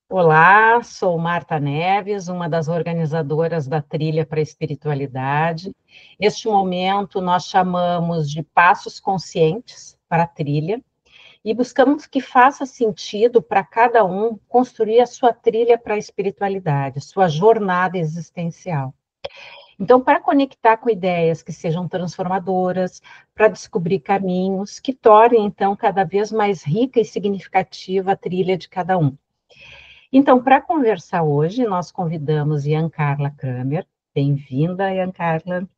Olá, sou Marta Neves, uma das organizadoras da Trilha para a Espiritualidade. Neste momento, nós chamamos de Passos Conscientes para a Trilha e buscamos que faça sentido para cada um construir a sua trilha para a espiritualidade, sua jornada existencial. Então, para conectar com ideias que sejam transformadoras, para descobrir caminhos que tornem, então, cada vez mais rica e significativa a trilha de cada um. Então, para conversar hoje, nós convidamos Ian Carla Kramer. Bem-vinda, Ian Carla.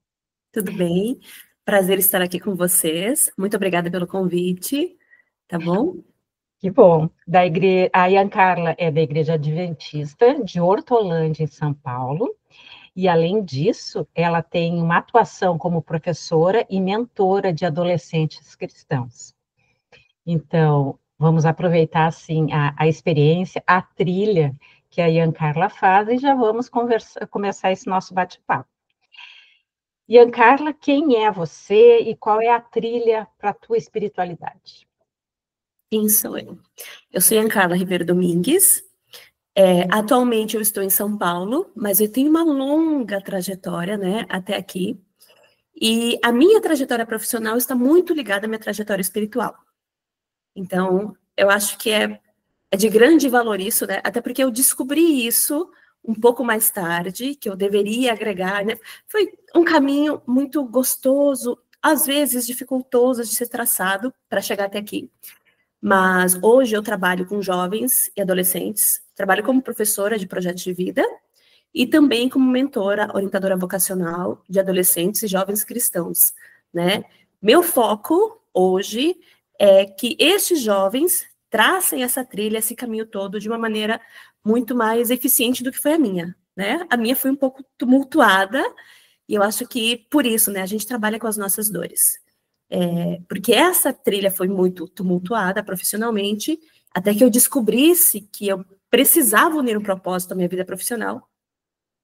Tudo bem? Prazer estar aqui com vocês. Muito obrigada pelo convite, tá bom? Que bom. A Ian Carla é da Igreja Adventista de Hortolândia, em São Paulo. E, além disso, ela tem uma atuação como professora e mentora de adolescentes cristãos. Então, vamos aproveitar, assim, a experiência, a trilha que a Ian Carla faz e já vamos começar esse nosso bate-papo. Ian Carla, quem é você e qual é a trilha para a tua espiritualidade? Quem sou eu? Eu sou Ian Carla Ribeiro Domingues. Atualmente eu estou em São Paulo, mas eu tenho uma longa trajetória, né, até aqui. E a minha trajetória profissional está muito ligada à minha trajetória espiritual. Então, eu acho que é de grande valor isso, né? Até porque eu descobri isso um pouco mais tarde, que eu deveria agregar, né? Foi um caminho muito gostoso, às vezes dificultoso de ser traçado para chegar até aqui. Mas hoje eu trabalho com jovens e adolescentes, trabalho como professora de projetos de vida e também como mentora, orientadora vocacional de adolescentes e jovens cristãos, né? Meu foco hoje é que estes jovens tracem essa trilha, esse caminho todo de uma maneira muito mais eficiente do que foi a minha, né? A minha foi um pouco tumultuada e eu acho que por isso, né, a gente trabalha com as nossas dores. Porque essa trilha foi muito tumultuada profissionalmente, até que eu descobrisse que eu precisava unir um propósito à minha vida profissional,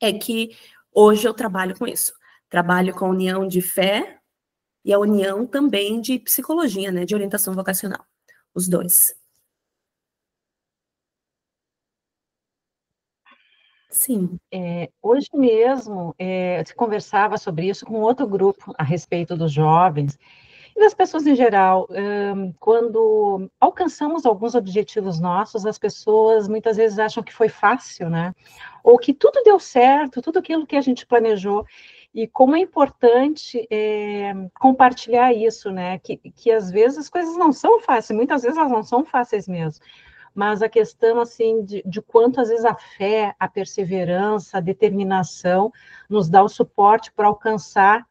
é que hoje eu trabalho com isso. Trabalho com a união de fé e a união também de psicologia, né, de orientação vocacional, os dois. Sim. Hoje mesmo, se conversava sobre isso com outro grupo a respeito dos jovens e das pessoas em geral. Quando alcançamos alguns objetivos nossos, as pessoas muitas vezes acham que foi fácil, né? Ou que tudo deu certo, tudo aquilo que a gente planejou. E como é importante compartilhar isso, né? Que às vezes as coisas não são fáceis, muitas vezes elas não são fáceis mesmo. Mas a questão, assim, de quanto, às vezes, a fé, a perseverança, a determinação nos dá o suporte para alcançar,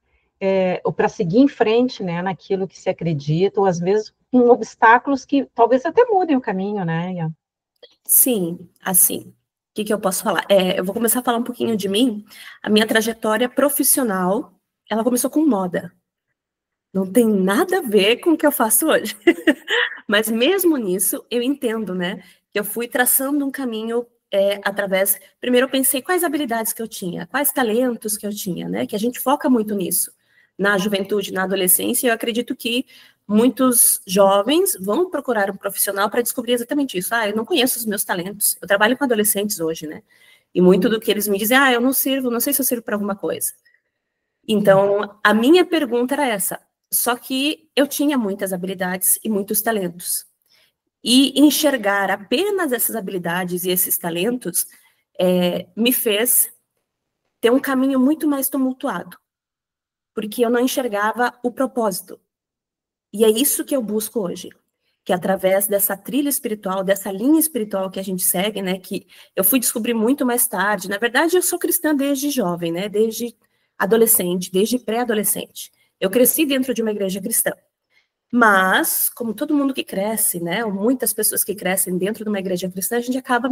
ou para seguir em frente, né, naquilo que se acredita, ou, às vezes, com obstáculos que talvez até mudem o caminho, né, Ian? Sim, assim, o que eu posso falar? Eu vou começar a falar um pouquinho de mim. A minha trajetória profissional, ela começou com moda. Não tem nada a ver com o que eu faço hoje. Mas mesmo nisso, eu entendo, né? Que eu fui traçando um caminho através... Primeiro eu pensei quais habilidades que eu tinha, quais talentos que eu tinha, né? Que a gente foca muito nisso. Na juventude, na adolescência, eu acredito que muitos jovens vão procurar um profissional para descobrir exatamente isso. Eu não conheço os meus talentos. Eu trabalho com adolescentes hoje, né? E muito do que eles me dizem, eu não sirvo, não sei se eu sirvo para alguma coisa. Então, a minha pergunta era essa. Só que eu tinha muitas habilidades e muitos talentos. E enxergar apenas essas habilidades e esses talentos me fez ter um caminho muito mais tumultuado, porque eu não enxergava o propósito. E é isso que eu busco hoje, que através dessa trilha espiritual, dessa linha espiritual que a gente segue, né, que eu fui descobrir muito mais tarde. Na verdade, eu sou cristã desde jovem, né, desde adolescente, desde pré-adolescente. Eu cresci dentro de uma igreja cristã. Mas, como todo mundo que cresce, né, ou muitas pessoas que crescem dentro de uma igreja cristã, a gente acaba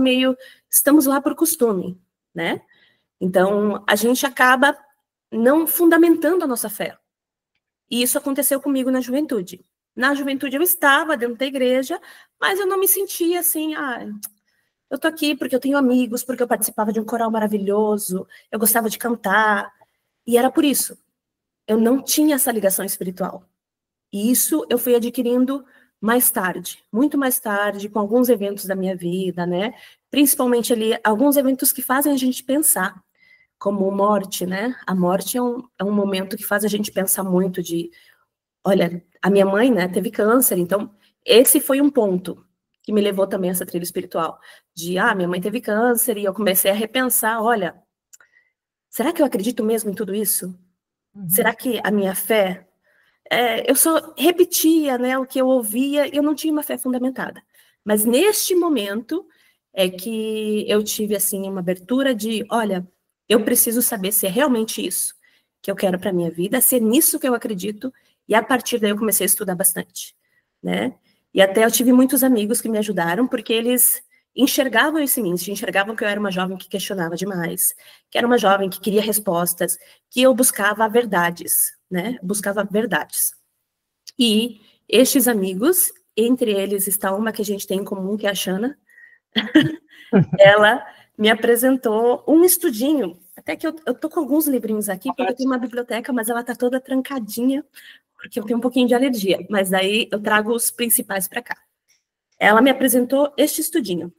estamos lá por costume, né? Então, a gente acaba não fundamentando a nossa fé. E isso aconteceu comigo na juventude. Na juventude eu estava dentro da igreja, mas eu não me sentia assim, eu tô aqui porque eu tenho amigos, porque eu participava de um coral maravilhoso, eu gostava de cantar, e era por isso. Eu não tinha essa ligação espiritual. E isso eu fui adquirindo mais tarde, muito mais tarde, com alguns eventos da minha vida, né? Principalmente ali, alguns eventos que fazem a gente pensar, como morte, né? A morte é um momento que faz a gente pensar muito de, olha, a minha mãe, né, teve câncer, então esse foi um ponto que me levou também a essa trilha espiritual, de, minha mãe teve câncer, e eu comecei a repensar, olha, será que eu acredito mesmo em tudo isso? Uhum. Será que a minha fé eu só repetia, né, o que eu ouvia, e eu não tinha uma fé fundamentada. Mas neste momento é que eu tive assim uma abertura de, olha, eu preciso saber se é realmente isso que eu quero para minha vida, se é nisso que eu acredito, e a partir daí eu comecei a estudar bastante, né? E até eu tive muitos amigos que me ajudaram, porque eles enxergavam isso em mim, enxergavam que eu era uma jovem que questionava demais, que era uma jovem que queria respostas, que eu buscava verdades, né? Buscava verdades. E estes amigos, entre eles está uma que a gente tem em comum, que é a Shana, ela me apresentou um estudinho, até que eu tô com alguns livrinhos aqui, porque eu tenho uma biblioteca, mas ela tá toda trancadinha, porque eu tenho um pouquinho de alergia, mas daí eu trago os principais para cá. Ela me apresentou este estudinho,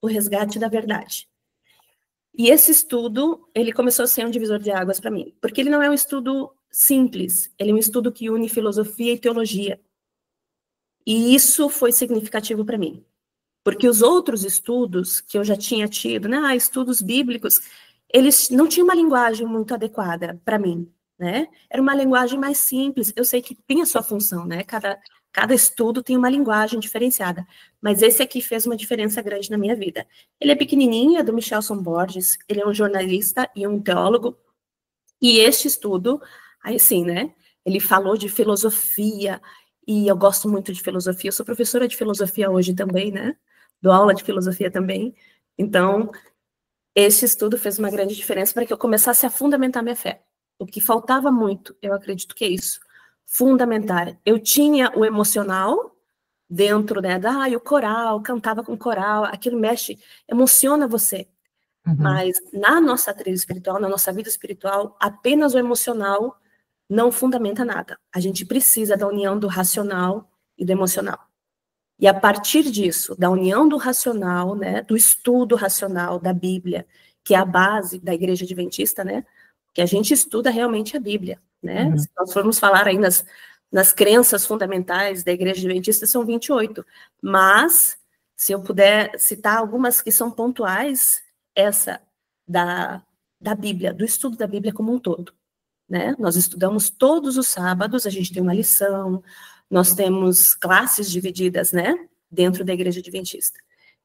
O Resgate da Verdade. E esse estudo, ele começou a ser um divisor de águas para mim, porque ele não é um estudo simples, ele é um estudo que une filosofia e teologia. E isso foi significativo para mim, porque os outros estudos que eu já tinha tido, né, estudos bíblicos, eles não tinham uma linguagem muito adequada para mim, né? Era uma linguagem mais simples. Eu sei que tem a sua função, né? Cada estudo tem uma linguagem diferenciada, mas esse aqui fez uma diferença grande na minha vida. Ele é pequenininho, é do Michelson Borges, ele é um jornalista e um teólogo, e este estudo, aí sim, né? Ele falou de filosofia, e eu gosto muito de filosofia. Eu sou professora de filosofia hoje também, né? Dou aula de filosofia também. Então, esse estudo fez uma grande diferença para que eu começasse a fundamentar minha fé. O que faltava muito, eu acredito que é isso. Fundamentar. Eu tinha o emocional dentro, né? O coral, cantava com coral, aquilo mexe, emociona você. Uhum. Mas na nossa trilha espiritual, na nossa vida espiritual, apenas o emocional não fundamenta nada. A gente precisa da união do racional e do emocional. E a partir disso, da união do racional, né, do estudo racional da Bíblia, que é a base da Igreja Adventista, né, que a gente estuda realmente a Bíblia, né? Uhum. Se nós formos falar aí nas crenças fundamentais da Igreja Adventista, são 28. Mas, se eu puder citar algumas que são pontuais, essa da Bíblia, do estudo da Bíblia como um todo, né? Nós estudamos todos os sábados, a gente tem uma lição, nós temos classes divididas, né, dentro da Igreja Adventista.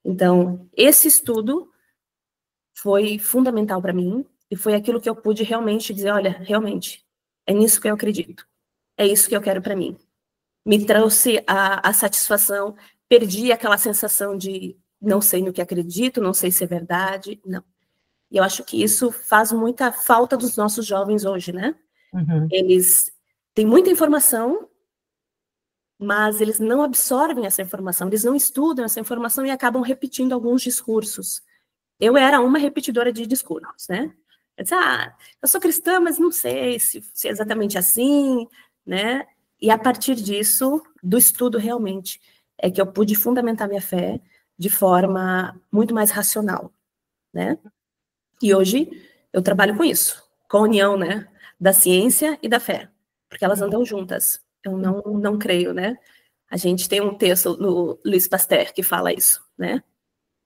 Então, esse estudo foi fundamental para mim, e foi aquilo que eu pude realmente dizer, olha, realmente, é nisso que eu acredito, é isso que eu quero para mim. Me trouxe a satisfação, perdi aquela sensação de não sei no que acredito, não sei se é verdade, não. E eu acho que isso faz muita falta dos nossos jovens hoje, né? Uhum. Eles têm muita informação, mas eles não absorvem essa informação, eles não estudam essa informação e acabam repetindo alguns discursos. Eu era uma repetidora de discursos, né? Eu disse, eu sou cristã, mas não sei se é exatamente assim, né? E a partir disso, do estudo realmente, é que eu pude fundamentar minha fé de forma muito mais racional, né? E hoje eu trabalho com isso, com a união, né, da ciência e da fé, porque elas andam juntas. Eu não creio, né? A gente tem um texto no Louis Pasteur que fala isso, né?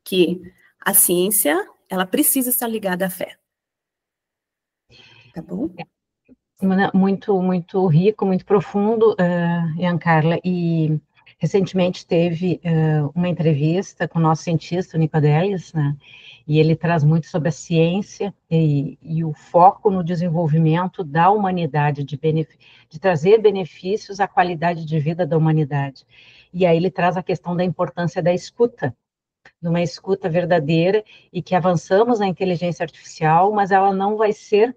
Que a ciência, ela precisa estar ligada à fé. Tá bom? Muito, muito rico, muito profundo, Ian Carla, e recentemente teve uma entrevista com o nosso cientista, o Nico Delis, né, e ele traz muito sobre a ciência e o foco no desenvolvimento da humanidade, de trazer benefícios à qualidade de vida da humanidade. E aí ele traz a questão da importância da escuta, de uma escuta verdadeira, e que avançamos na inteligência artificial, mas ela não vai ser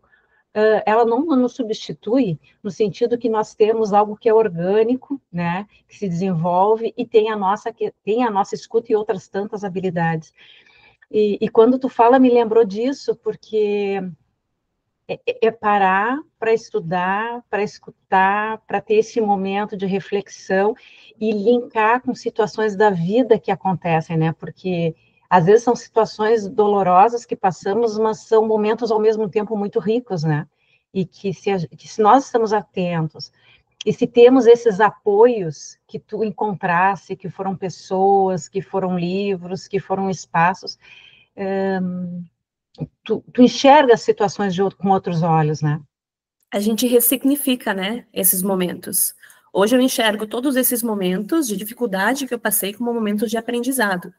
ela não nos substitui no sentido que nós temos algo que é orgânico, né, que se desenvolve e tem a nossa escuta e outras tantas habilidades. E quando tu fala, me lembrou disso, porque é parar para estudar, para escutar, para ter esse momento de reflexão e linkar com situações da vida que acontecem, né? Porque às vezes são situações dolorosas que passamos, mas são momentos ao mesmo tempo muito ricos, né? E que se nós estamos atentos, e se temos esses apoios que tu encontrasse, que foram pessoas, que foram livros, que foram espaços, tu enxerga as situações com outros olhos, né? A gente ressignifica, né, esses momentos. Hoje eu enxergo todos esses momentos de dificuldade que eu passei como momentos de aprendizado.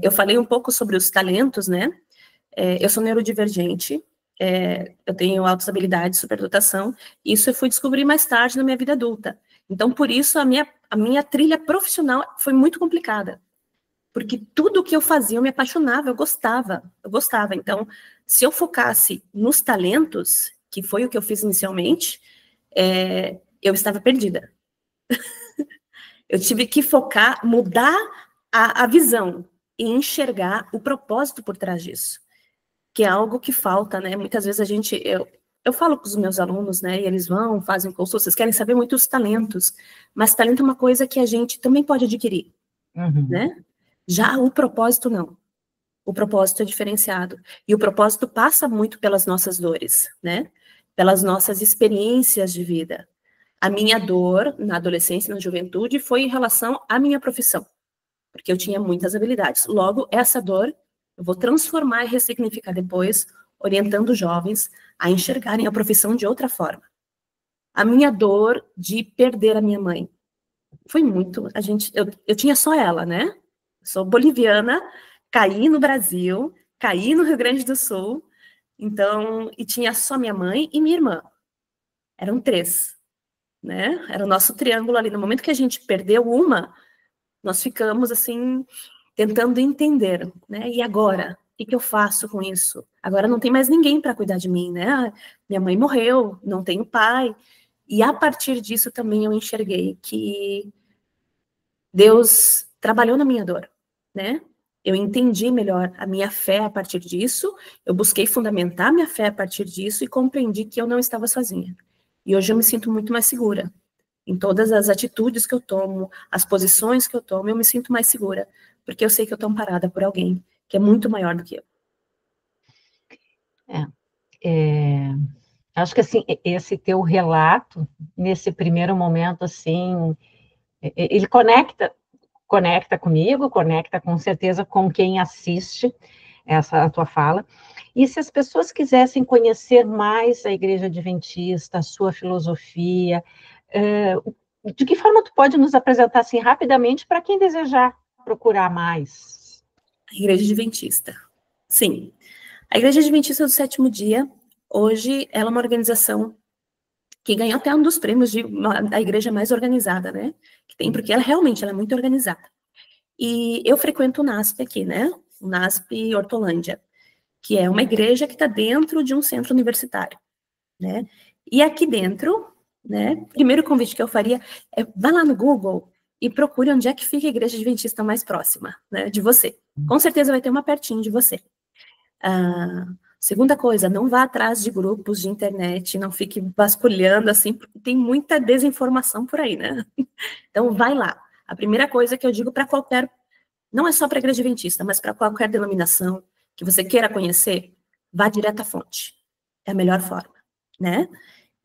Eu falei um pouco sobre os talentos, né? Eu sou neurodivergente, eu tenho altas habilidades, superdotação, e isso eu fui descobrir mais tarde na minha vida adulta. Então, por isso, a minha trilha profissional foi muito complicada. Porque tudo que eu fazia, eu me apaixonava, eu gostava. Então, se eu focasse nos talentos, que foi o que eu fiz inicialmente, eu estava perdida. Eu tive que focar, mudar a visão e enxergar o propósito por trás disso, que é algo que falta, né? Muitas vezes eu falo com os meus alunos, né? E eles vão, fazem consultas, vocês querem saber muitos talentos, mas talento é uma coisa que a gente também pode adquirir, né? Já o propósito, não. O propósito é diferenciado. E o propósito passa muito pelas nossas dores, né? Pelas nossas experiências de vida. A minha dor na adolescência e na juventude foi em relação à minha profissão, porque eu tinha muitas habilidades. Logo, essa dor eu vou transformar e ressignificar depois, orientando jovens a enxergarem a profissão de outra forma. A minha dor de perder a minha mãe foi muito... Eu tinha só ela, né? Sou boliviana, caí no Brasil, caí no Rio Grande do Sul, então, e tinha só minha mãe e minha irmã. Eram 3, né? Era o nosso triângulo ali. No momento que a gente perdeu uma, nós ficamos, assim, tentando entender, né? E agora? O que eu faço com isso? Agora não tem mais ninguém para cuidar de mim, né? Minha mãe morreu, não tenho pai. E a partir disso também eu enxerguei que Deus trabalhou na minha dor, né? Eu entendi melhor a minha fé a partir disso, eu busquei fundamentar minha fé a partir disso e compreendi que eu não estava sozinha. E hoje eu me sinto muito mais segura. Em todas as atitudes que eu tomo, as posições que eu tomo, eu me sinto mais segura, porque eu sei que eu estou amparada por alguém que é muito maior do que eu. Acho que, assim, esse teu relato, nesse primeiro momento, assim, ele conecta comigo, conecta com certeza com quem assiste a tua fala. E se as pessoas quisessem conhecer mais a Igreja Adventista, a sua filosofia, de que forma tu pode nos apresentar, assim, rapidamente, para quem desejar procurar mais? A Igreja Adventista. Sim. A Igreja Adventista do Sétimo Dia, hoje, ela é uma organização que ganhou até um dos prêmios da igreja mais organizada, né? Que tem, porque ela realmente é muito organizada. E eu frequento o NASP aqui, né? O NASP Hortolândia, que é uma igreja que está dentro de um centro universitário, né? E aqui dentro, né? Primeiro convite que eu faria é vá lá no Google e procure onde é que fica a Igreja Adventista mais próxima, né? De você. Com certeza vai ter uma pertinho de você. Segunda coisa, não vá atrás de grupos de internet, não fique vasculhando assim, porque tem muita desinformação por aí, né? Então, vai lá. A primeira coisa que eu digo para qualquer, não é só para a Igreja Adventista, mas para qualquer denominação que você queira conhecer, vá direto à fonte. É a melhor forma, né?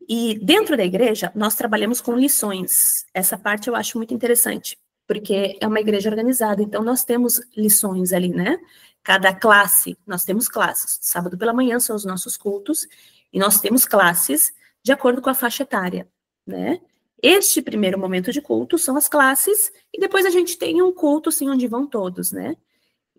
E dentro da igreja, nós trabalhamos com lições. Essa parte eu acho muito interessante, porque é uma igreja organizada, então nós temos lições ali, né? Cada classe, nós temos classes. Sábado pela manhã são os nossos cultos, e nós temos classes de acordo com a faixa etária, né? Este primeiro momento de culto são as classes, e depois a gente tem um culto, assim, onde vão todos, né?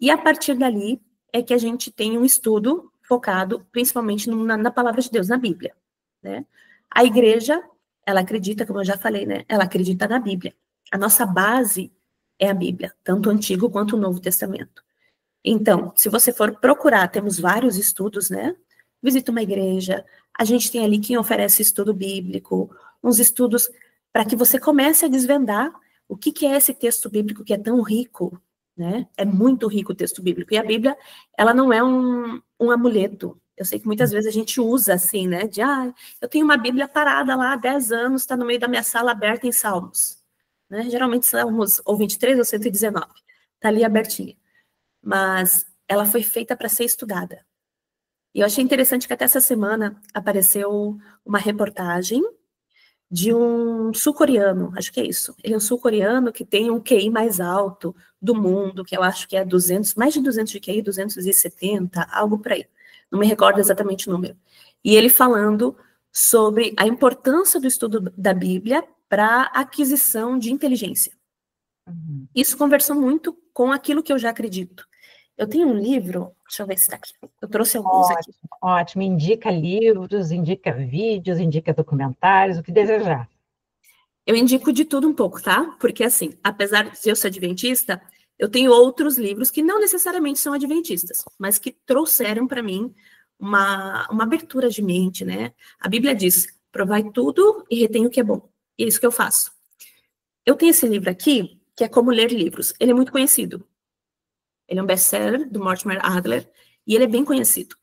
E a partir dali é que a gente tem um estudo focado principalmente na palavra de Deus, na Bíblia, né? A igreja, ela acredita, como eu já falei, né? Ela acredita na Bíblia. A nossa base é a Bíblia, tanto o Antigo quanto o Novo Testamento. Então, se você for procurar, temos vários estudos, né? Visita uma igreja, a gente tem ali quem oferece estudo bíblico, uns estudos para que você comece a desvendar o que é esse texto bíblico que é tão rico, né? É muito rico o texto bíblico. E a Bíblia, ela não é um amuleto, Eu sei que muitas vezes a gente usa assim, né? De, eu tenho uma Bíblia parada lá há 10 anos, está no meio da minha sala aberta em Salmos. Né? Geralmente Salmos ou 23 ou 119. Está ali abertinha. Mas ela foi feita para ser estudada. E eu achei interessante que até essa semana apareceu uma reportagem de um sul-coreano, acho que é isso. Ele é um sul-coreano que tem um QI mais alto do mundo, que eu acho que é 200, mais de 200 de QI, 270, algo por aí. Não me recordo exatamente o número. E ele falando sobre a importância do estudo da Bíblia para a aquisição de inteligência. Isso conversou muito com aquilo que eu já acredito. Eu tenho um livro, deixa eu ver se está aqui. Eu trouxe alguns aqui. Ótimo, indica livros, indica vídeos, indica documentários, o que desejar. Eu indico de tudo um pouco, tá? Porque, assim, apesar de eu ser adventista, eu tenho outros livros que não necessariamente são adventistas, mas que trouxeram para mim uma abertura de mente, né? A Bíblia diz, provai tudo e retém o que é bom. E é isso que eu faço. Eu tenho esse livro aqui, que é Como Ler Livros. Ele é muito conhecido. Ele é um best-seller do Mortimer Adler, e ele é bem conhecido.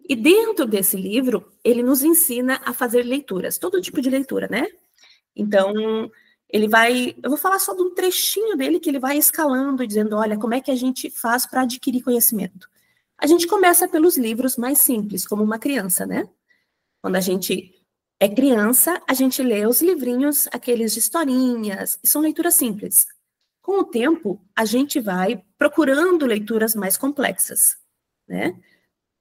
E dentro desse livro, ele nos ensina a fazer leituras, todo tipo de leitura, né? Então, ele vai... Eu vou falar só de um trechinho dele, que ele vai escalando e dizendo, olha, como é que a gente faz para adquirir conhecimento? A gente começa pelos livros mais simples, como uma criança, né? Quando a gente é criança, a gente lê os livrinhos, aqueles de historinhas, e são leituras simples. Com o tempo, a gente vai procurando leituras mais complexas, né?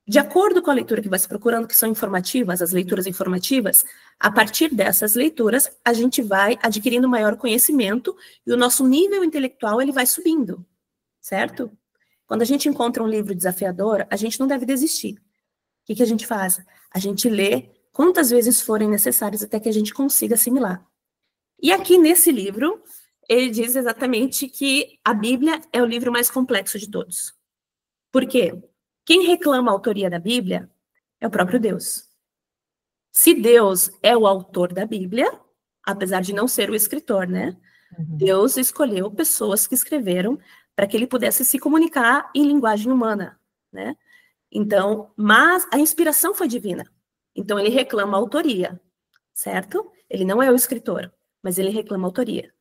De acordo com a leitura que vai se procurando, que são informativas, as leituras informativas, a partir dessas leituras, a gente vai adquirindo maior conhecimento e o nosso nível intelectual ele vai subindo, certo? Quando a gente encontra um livro desafiador, a gente não deve desistir. O que a gente faz? A gente lê quantas vezes forem necessárias até que a gente consiga assimilar. E aqui nesse livro, ele diz exatamente que a Bíblia é o livro mais complexo de todos. Por quê? Quem reclama a autoria da Bíblia é o próprio Deus. Se Deus é o autor da Bíblia, apesar de não ser o escritor, né? Deus escolheu pessoas que escreveram para que ele pudesse se comunicar em linguagem humana, né? Então, mas a inspiração foi divina. Então, ele reclama a autoria, certo? Ele não é o escritor, mas ele reclama a autoria.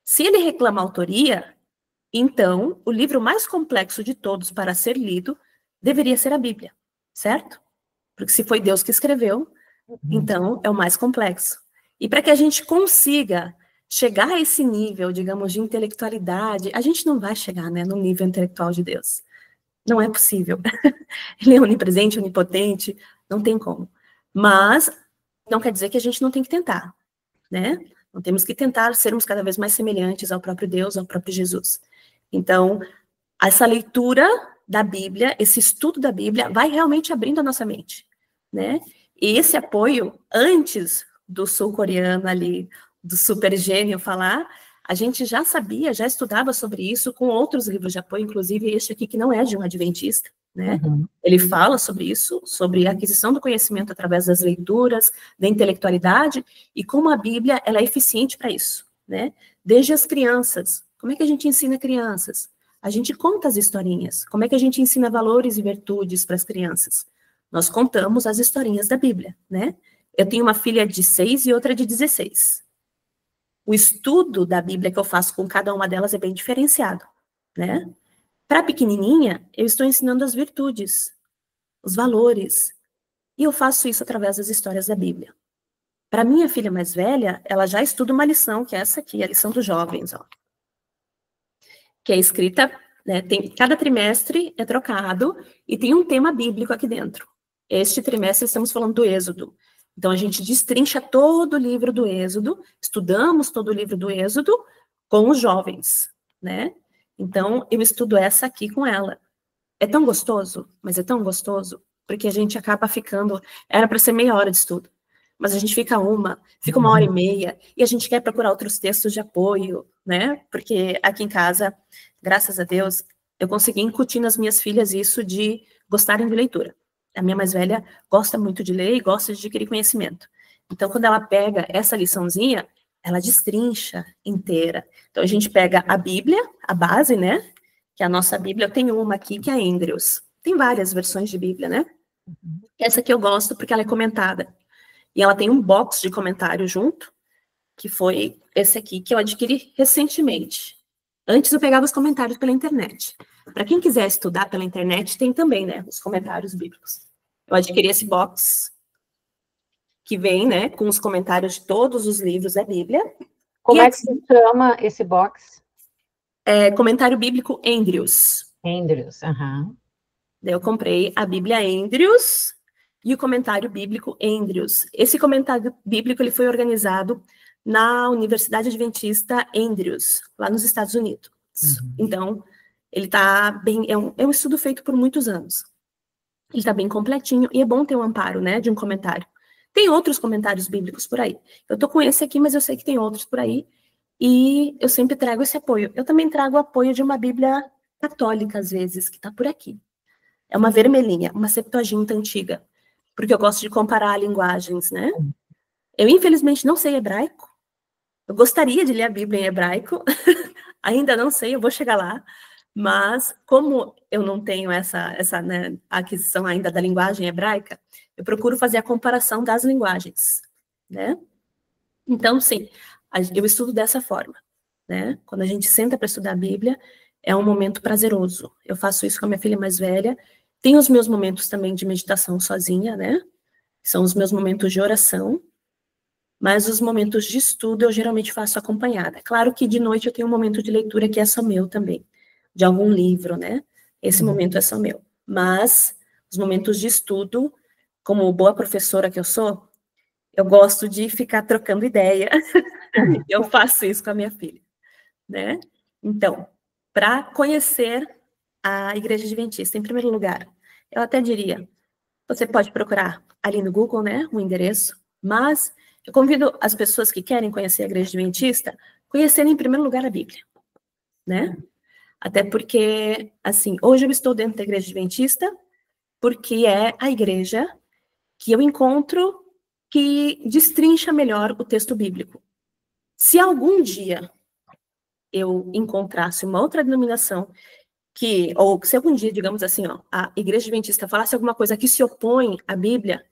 Se ele reclama a autoria, então, o livro mais complexo de todos para ser lido deveria ser a Bíblia, certo? Porque se foi Deus que escreveu, então é o mais complexo. E para que a gente consiga chegar a esse nível, digamos, de intelectualidade, a gente não vai chegar, né, no nível intelectual de Deus. Não é possível. Ele é onipresente, onipotente, não tem como. Mas não quer dizer que a gente não tem que tentar, né? Não temos que tentar sermos cada vez mais semelhantes ao próprio Deus, ao próprio Jesus. Então, essa leitura da Bíblia, esse estudo da Bíblia, vai realmente abrindo a nossa mente, né? E esse apoio, antes do sul-coreano ali, do super gênio falar, a gente já sabia, já estudava sobre isso com outros livros de apoio, inclusive este aqui, que não é de um adventista, né? Ele fala sobre isso, sobre a aquisição do conhecimento através das leituras, da intelectualidade, e como a Bíblia ela é eficiente para isso, né? Desde as crianças. Como é que a gente ensina crianças? A gente conta as historinhas. Como é que a gente ensina valores e virtudes para as crianças? Nós contamos as historinhas da Bíblia, né? Eu tenho uma filha de 6 e outra de 16. O estudo da Bíblia que eu faço com cada uma delas é bem diferenciado, né? Para a pequenininha, eu estou ensinando as virtudes, os valores, e eu faço isso através das histórias da Bíblia. Para minha filha mais velha, ela já estuda uma lição, que é essa aqui, a lição dos jovens, ó, que é escrita, né, cada trimestre é trocado, e tem um tema bíblico aqui dentro. Este trimestre estamos falando do Êxodo. Então, a gente destrincha todo o livro do Êxodo, estudamos todo o livro do Êxodo com os jovens, né? Então, eu estudo essa aqui com ela. É tão gostoso, mas é tão gostoso, porque a gente acaba ficando... Era para ser meia hora de estudo, mas a gente fica uma hora e meia, e a gente quer procurar outros textos de apoio, né? Porque aqui em casa, graças a Deus, eu consegui incutir nas minhas filhas isso de gostarem de leitura. A minha mais velha gosta muito de ler e gosta de adquirir conhecimento. Então, quando ela pega essa liçãozinha, ela destrincha inteira. Então, a gente pega a Bíblia, a base, né? Que é a nossa Bíblia. Eu tenho uma aqui, que é a Andrews. Tem várias versões de Bíblia, né? Essa aqui eu gosto porque ela é comentada. E ela tem um box de comentário junto, que foi esse aqui, que eu adquiri recentemente. Antes eu pegava os comentários pela internet. Para quem quiser estudar pela internet, tem também, né, os comentários bíblicos. Eu adquiri esse box, que vem, né, com os comentários de todos os livros da Bíblia. Como é que se chama esse box? Comentário bíblico Andrews. Andrews, aham. Daí eu comprei a Bíblia Andrews e o comentário bíblico Andrews. Esse comentário bíblico ele foi organizado na Universidade Adventista Andrews, lá nos Estados Unidos. Então, ele está bem... É um estudo feito por muitos anos. Ele está bem completinho e é bom ter um amparo, né, de um comentário. Tem outros comentários bíblicos por aí. Eu tô com esse aqui, mas eu sei que tem outros por aí. E eu sempre trago esse apoio. Eu também trago o apoio de uma Bíblia católica, às vezes, que está por aqui. É uma vermelhinha, uma Septuaginta antiga. Porque eu gosto de comparar linguagens, né? Eu, infelizmente, não sei hebraico. Eu gostaria de ler a Bíblia em hebraico. Ainda não sei, eu vou chegar lá. Mas, como eu não tenho essa né, aquisição ainda da linguagem hebraica, eu procuro fazer a comparação das linguagens, né? Então, sim, eu estudo dessa forma, né? Quando a gente senta para estudar a Bíblia, é um momento prazeroso. Eu faço isso com a minha filha mais velha. Tenho os meus momentos também de meditação sozinha, né? São os meus momentos de oração. Mas os momentos de estudo eu geralmente faço acompanhada. Claro que de noite eu tenho um momento de leitura que é só meu também, de algum livro, né? Esse momento é só meu. Mas os momentos de estudo, como boa professora que eu sou, eu gosto de ficar trocando ideia. Eu faço isso com a minha filha, né? Então, para conhecer a Igreja Adventista, em primeiro lugar, eu até diria, você pode procurar ali no Google, né, o endereço, mas eu convido as pessoas que querem conhecer a Igreja Adventista, conhecerem em primeiro lugar a Bíblia, né? Até porque, assim, hoje eu estou dentro da Igreja Adventista porque é a igreja que eu encontro que destrincha melhor o texto bíblico. Se algum dia eu encontrasse uma outra denominação ou se algum dia, digamos assim, ó, a Igreja Adventista falasse alguma coisa que se opõe à Bíblia,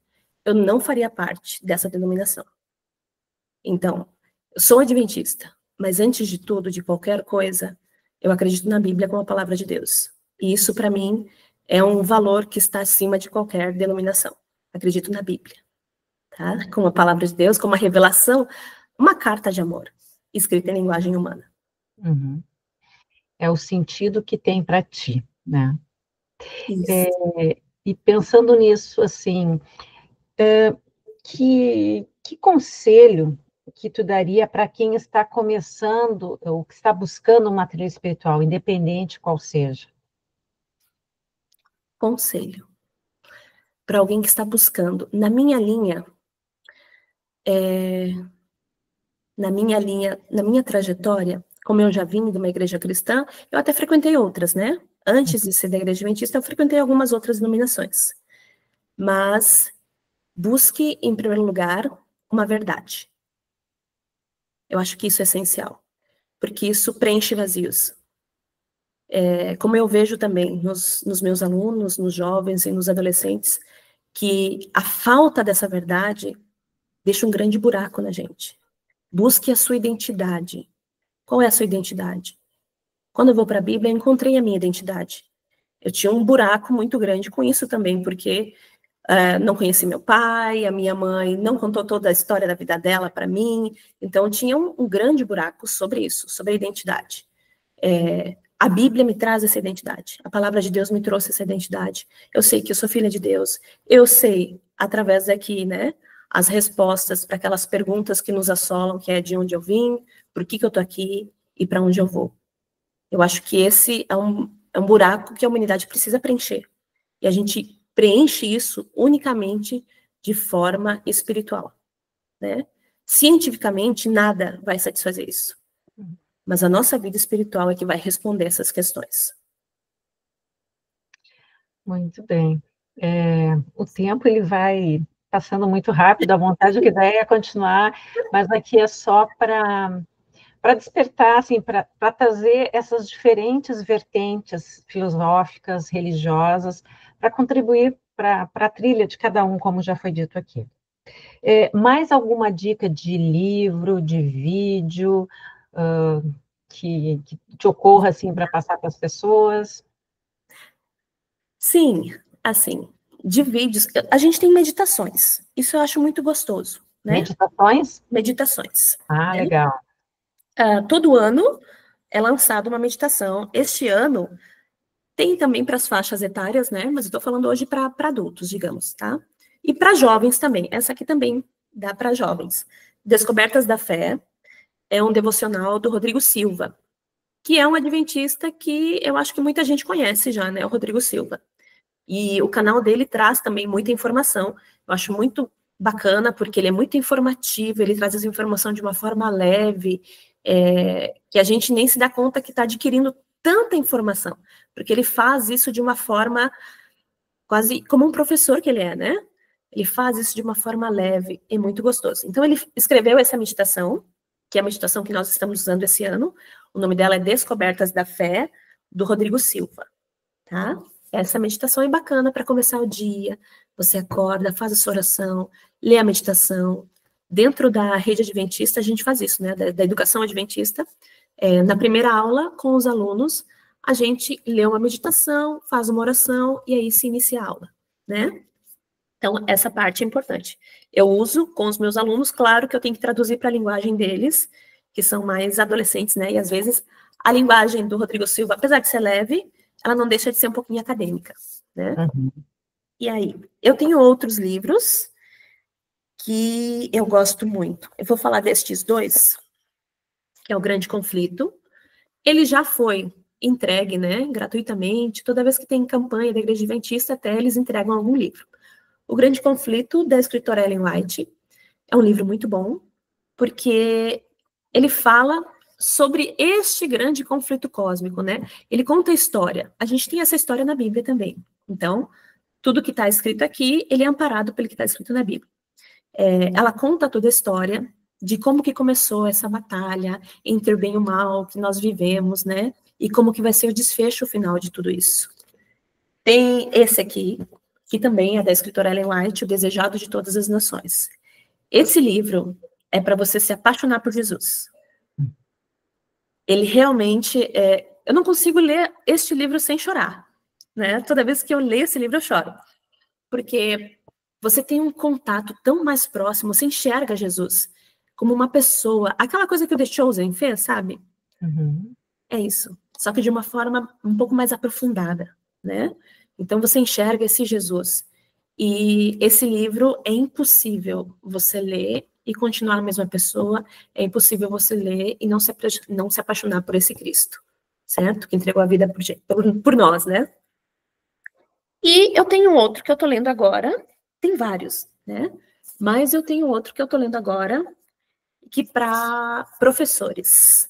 eu não faria parte dessa denominação. Então, eu sou adventista, mas antes de tudo, de qualquer coisa, eu acredito na Bíblia como a palavra de Deus. E isso, para mim, é um valor que está acima de qualquer denominação. Acredito na Bíblia, tá? Como a palavra de Deus, como uma revelação, uma carta de amor, escrita em linguagem humana. Uhum. É o sentido que tem para ti, né? E pensando nisso, assim, que conselho que tu daria para quem está começando ou que está buscando uma trilha espiritual, independente qual seja? Conselho para alguém que está buscando. Na minha linha, na minha trajetória, como eu já vim de uma igreja cristã, eu até frequentei outras, né? Antes de ser da igreja adventista, eu frequentei algumas outras denominações. Mas busque, em primeiro lugar, uma verdade. Eu acho que isso é essencial, porque isso preenche vazios. Como eu vejo também nos meus alunos, nos jovens e nos adolescentes, que a falta dessa verdade deixa um grande buraco na gente. Busque a sua identidade. Qual é a sua identidade? Quando eu vou para a Bíblia, eu encontrei a minha identidade. Eu tinha um buraco muito grande com isso também, porque não conheci meu pai, a minha mãe não contou toda a história da vida dela para mim, então eu tinha um grande buraco sobre isso, sobre a identidade. A Bíblia me traz essa identidade, a palavra de Deus me trouxe essa identidade. Eu sei que eu sou filha de Deus, eu sei, através daqui, né, as respostas para aquelas perguntas que nos assolam, que é de onde eu vim, por que eu estou aqui e para onde eu vou. Eu acho que esse é um buraco que a humanidade precisa preencher. E a gente preenche isso unicamente de forma espiritual, né? Cientificamente, nada vai satisfazer isso. Mas a nossa vida espiritual é que vai responder essas questões. Muito bem. O tempo ele vai passando muito rápido, a vontade que dá é continuar, mas aqui é só para despertar, assim, para trazer essas diferentes vertentes filosóficas, religiosas, para contribuir para a trilha de cada um, como já foi dito aqui. Mais alguma dica de livro, de vídeo, que te ocorra, assim, para passar para as pessoas? Sim, assim, de vídeos, a gente tem meditações, isso eu acho muito gostoso, né? Meditações? Meditações. Ah, Né? legal. Todo ano é lançada uma meditação. Este ano tem também para as faixas etárias, né? Mas eu estou falando hoje para adultos, digamos, tá? E para jovens também. Essa aqui também dá para jovens. Descobertas da Fé é um devocional do Rodrigo Silva, que é um adventista que eu acho que muita gente conhece já, né? O Rodrigo Silva. E o canal dele traz também muita informação. Eu acho muito bacana, porque ele é muito informativo, ele traz essa informação de uma forma leve, que a gente nem se dá conta que está adquirindo tanta informação, porque ele faz isso de uma forma quase como um professor que ele é, né? Ele faz isso de uma forma leve e muito gostoso. Então, ele escreveu essa meditação, que é a meditação que nós estamos usando esse ano. O nome dela é Descobertas da Fé, do Rodrigo Silva, tá? Essa meditação é bacana para começar o dia. Você acorda, faz a sua oração, lê a meditação. Dentro da rede adventista, a gente faz isso, né? Da educação adventista. Na primeira aula, com os alunos, a gente lê uma meditação, faz uma oração e aí se inicia a aula, né? Então, essa parte é importante. Eu uso com os meus alunos, claro que eu tenho que traduzir para a linguagem deles, que são mais adolescentes, né? E às vezes a linguagem do Rodrigo Silva, apesar de ser leve, ela não deixa de ser um pouquinho acadêmica, né? Uhum. E aí, eu tenho outros livros que eu gosto muito. Eu vou falar destes dois, que é O Grande Conflito. Ele já foi entregue, né, gratuitamente. Toda vez que tem campanha da Igreja Adventista, até eles entregam algum livro. O Grande Conflito, da escritora Ellen White, é um livro muito bom, porque ele fala sobre este grande conflito cósmico, né? Ele conta a história. A gente tem essa história na Bíblia também. Então, tudo que está escrito aqui, ele é amparado pelo que está escrito na Bíblia. Ela conta toda a história de como que começou essa batalha entre o bem e o mal que nós vivemos, né? E como que vai ser o desfecho final de tudo isso. Tem esse aqui, que também é da escritora Ellen White, O Desejado de Todas as Nações. Esse livro é para você se apaixonar por Jesus. Ele realmente, eu não consigo ler este livro sem chorar, né? Toda vez que eu leio esse livro, eu choro. Porque você tem um contato tão mais próximo, você enxerga Jesus como uma pessoa, aquela coisa que o The Chosen fez, sabe? Uhum. É isso. Só que de uma forma um pouco mais aprofundada, né? Então você enxerga esse Jesus. E esse livro é impossível você ler e continuar a mesma pessoa, é impossível você ler e não se apaixonar por esse Cristo, certo? Que entregou a vida por nós, né? E eu tenho outro que eu tô lendo agora, tem vários, né? Mas eu tenho outro que eu tô lendo agora, que para professores,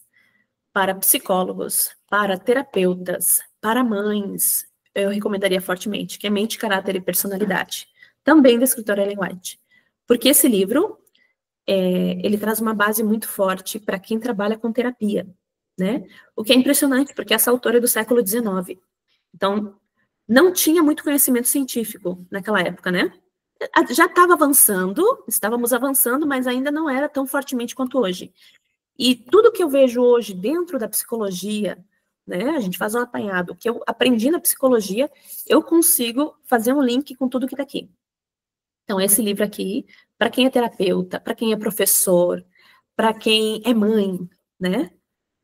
para psicólogos, para terapeutas, para mães, eu recomendaria fortemente, que é Mente, Caráter e Personalidade, também da escritora Ellen White. Porque esse livro, ele traz uma base muito forte para quem trabalha com terapia, né? O que é impressionante, porque essa autora é do século XIX. Então, não tinha muito conhecimento científico naquela época, né? Já estava avançando, estávamos avançando, mas ainda não era tão fortemente quanto hoje. E tudo que eu vejo hoje dentro da psicologia, né, a gente faz um apanhado, que eu aprendi na psicologia, eu consigo fazer um link com tudo que está aqui. Então, esse livro aqui, para quem é terapeuta, para quem é professor, para quem é mãe, né?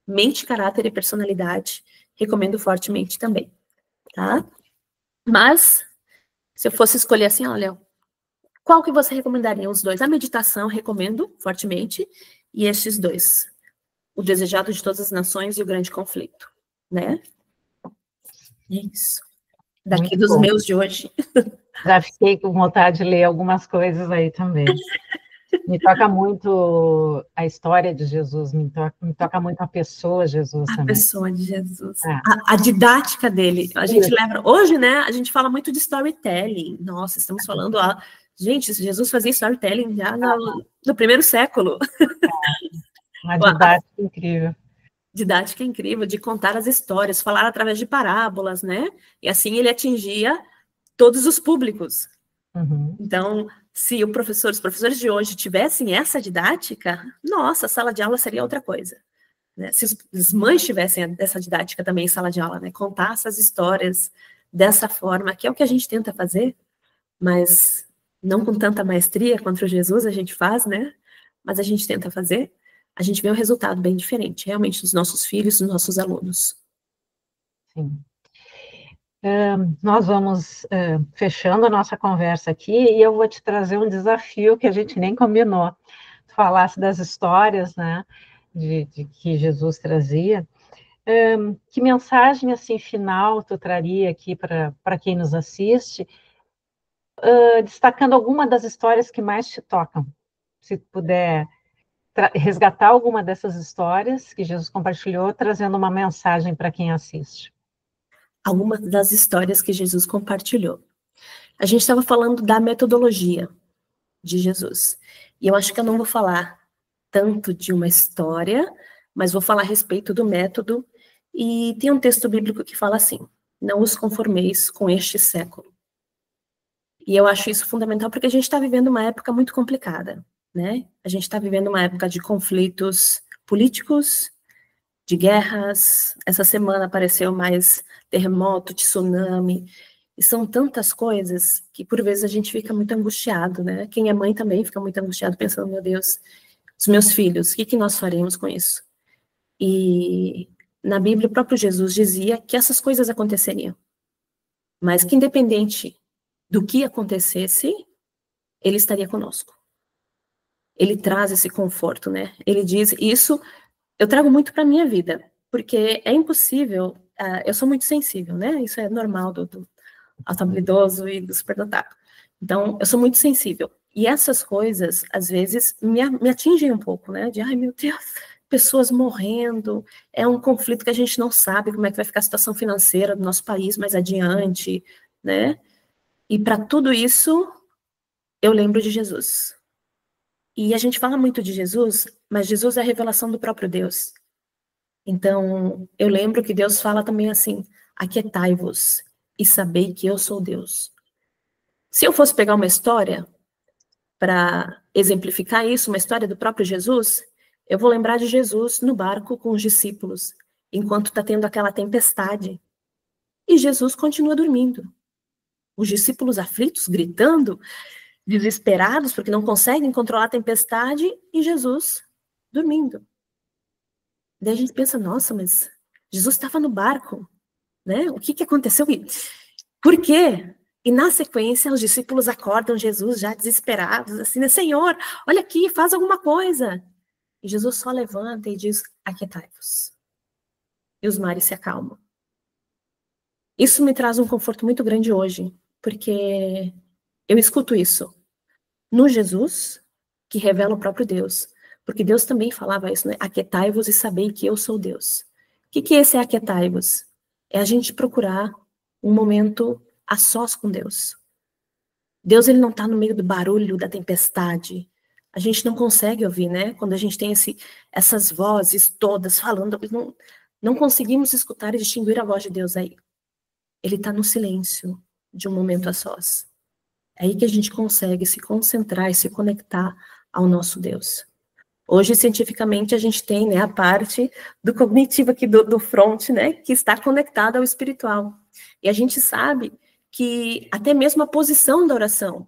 Mente, Caráter e Personalidade, recomendo fortemente também, tá? Mas, se eu fosse escolher assim, olha, qual que você recomendaria? Os dois. A meditação, recomendo fortemente, e estes dois. O Desejado de Todas as Nações e O Grande Conflito, né? É isso. Daqui Muito dos bom. meus de hoje. Já fiquei com vontade de ler algumas coisas aí também. Me toca muito a história de Jesus, me toca muito a pessoa Jesus A também. pessoa de Jesus. É. A didática dele. A gente lembra... Hoje, né, a gente fala muito de storytelling. Nossa, estamos falando... Gente, Jesus fazia storytelling já no primeiro século. Uma didática incrível. Didática incrível, de contar as histórias, falar através de parábolas, né? E assim ele atingia todos os públicos. Uhum. Então, se os professores de hoje tivessem essa didática, nossa, a sala de aula seria outra coisa. Né? Se as mães tivessem essa didática também em sala de aula, né? Contar essas histórias dessa forma, que é o que a gente tenta fazer, mas não com tanta maestria quanto Jesus a gente faz, né? Mas a gente tenta fazer, a gente vê um resultado bem diferente, realmente, dos nossos filhos, dos nossos alunos. Sim. Nós vamos fechando a nossa conversa aqui e eu vou te trazer um desafio que a gente nem combinou. Tu falasse das histórias, né, de que Jesus trazia. Que mensagem, assim, final tu traria aqui para quem nos assiste, destacando alguma das histórias que mais te tocam? Se puder resgatar alguma dessas histórias que Jesus compartilhou, trazendo uma mensagem para quem assiste. Algumas das histórias que Jesus compartilhou. A gente estava falando da metodologia de Jesus. E eu acho que eu não vou falar tanto de uma história, mas vou falar a respeito do método. E tem um texto bíblico que fala assim: não os conformeis com este século. E eu acho isso fundamental porque a gente está vivendo uma época muito complicada, né? A gente está vivendo uma época de conflitos políticos, de guerras. Essa semana apareceu mais terremoto, tsunami. E são tantas coisas que, por vezes, a gente fica muito angustiado, né? Quem é mãe também fica muito angustiado, pensando, meu Deus, os meus filhos, o que nós faremos com isso? E na Bíblia, o próprio Jesus dizia que essas coisas aconteceriam, mas que, independente do que acontecesse, ele estaria conosco. Ele traz esse conforto, né? Ele diz, isso eu trago muito para a minha vida, porque é impossível, eu sou muito sensível, né? Isso é normal do habilidoso e do superdotado. Então, eu sou muito sensível. E essas coisas, às vezes, me atingem um pouco, né? De, ai, meu Deus, pessoas morrendo, é um conflito que a gente não sabe como é que vai ficar a situação financeira do nosso país mais adiante, né? E para tudo isso, eu lembro de Jesus. E a gente fala muito de Jesus, mas Jesus é a revelação do próprio Deus. Então, eu lembro que Deus fala também assim: aquietai-vos e sabei que eu sou Deus. Se eu fosse pegar uma história para exemplificar isso, uma história do próprio Jesus, eu vou lembrar de Jesus no barco com os discípulos, enquanto está tendo aquela tempestade. E Jesus continua dormindo. Os discípulos aflitos, gritando, desesperados, porque não conseguem controlar a tempestade, e Jesus dormindo. Daí a gente pensa, nossa, mas Jesus estava no barco, né? O que aconteceu? Por quê? E na sequência, os discípulos acordam Jesus já desesperados, assim, né? Senhor, olha aqui, faz alguma coisa. E Jesus só levanta e diz, aquietai-vos. E os mares se acalmam. Isso me traz um conforto muito grande hoje, porque eu escuto isso no Jesus, que revela o próprio Deus. Porque Deus também falava isso, né? Aquietai-vos e sabei que eu sou Deus. O que é esse aquietai-vos? É a gente procurar um momento a sós com Deus. Deus, ele não está no meio do barulho da tempestade. A gente não consegue ouvir, né? Quando a gente tem essas vozes todas falando, não conseguimos escutar e distinguir a voz de Deus aí. Ele está no silêncio de um momento a sós. É aí que a gente consegue se concentrar e se conectar ao nosso Deus. Hoje, cientificamente, a gente tem, né, a parte do cognitivo aqui do front, né, que está conectada ao espiritual. E a gente sabe que até mesmo a posição da oração,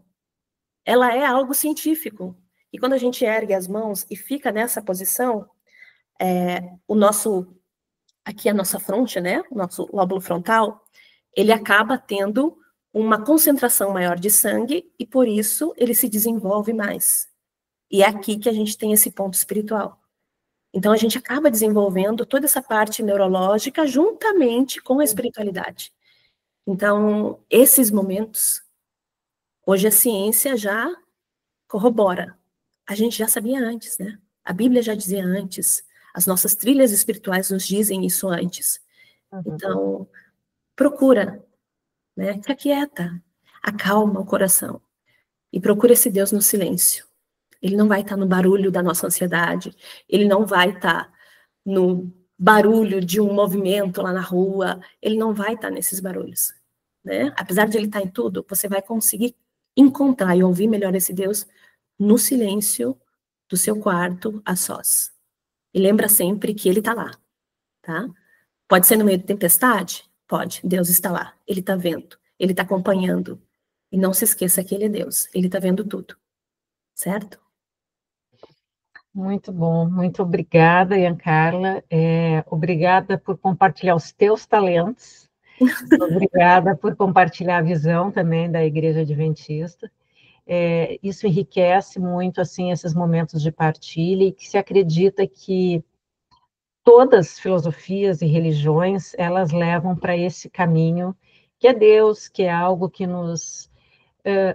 ela é algo científico. E quando a gente ergue as mãos e fica nessa posição, aqui a nossa fronte, né, o nosso lóbulo frontal, ele acaba tendo uma concentração maior de sangue e, por isso, ele se desenvolve mais. E é aqui que a gente tem esse ponto espiritual. Então, a gente acaba desenvolvendo toda essa parte neurológica juntamente com a espiritualidade. Então, esses momentos, hoje a ciência já corrobora. A gente já sabia antes, né? A Bíblia já dizia antes. As nossas trilhas espirituais nos dizem isso antes. Então, procura, né? Se aquieta, acalma o coração e procura esse Deus no silêncio. Ele não vai estar no barulho da nossa ansiedade, ele não vai estar no barulho de um movimento lá na rua, ele não vai estar nesses barulhos. né? Apesar de ele estar em tudo, você vai conseguir encontrar e ouvir melhor esse Deus no silêncio do seu quarto, a sós. E lembra sempre que ele está lá, tá? Pode ser no meio da tempestade? Pode. Deus está lá. Ele está vendo. Ele está acompanhando. E não se esqueça que ele é Deus. Ele está vendo tudo. Certo? Muito bom. Muito obrigada, Ian Carla. Obrigada por compartilhar os teus talentos. Obrigada por compartilhar a visão também da Igreja Adventista. Isso enriquece muito, assim, esses momentos de partilha, e que se acredita que todas as filosofias e religiões, elas levam para esse caminho, que é Deus, que é algo que nos,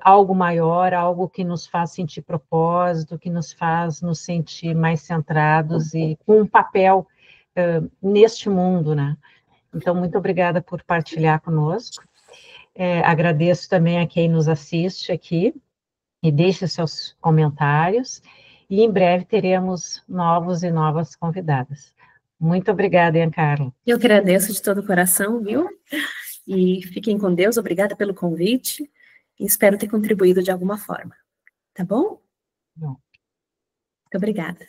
algo maior, algo que nos faz sentir propósito, que nos faz nos sentir mais centrados e com um papel neste mundo, né? Então, muito obrigada por partilhar conosco. Agradeço também a quem nos assiste aqui, e deixe seus comentários, e em breve teremos novos e novas convidadas. Muito obrigada, Ian Carla. Eu agradeço de todo o coração, viu? E fiquem com Deus, obrigada pelo convite, e espero ter contribuído de alguma forma. Tá bom? Bom. Muito obrigada.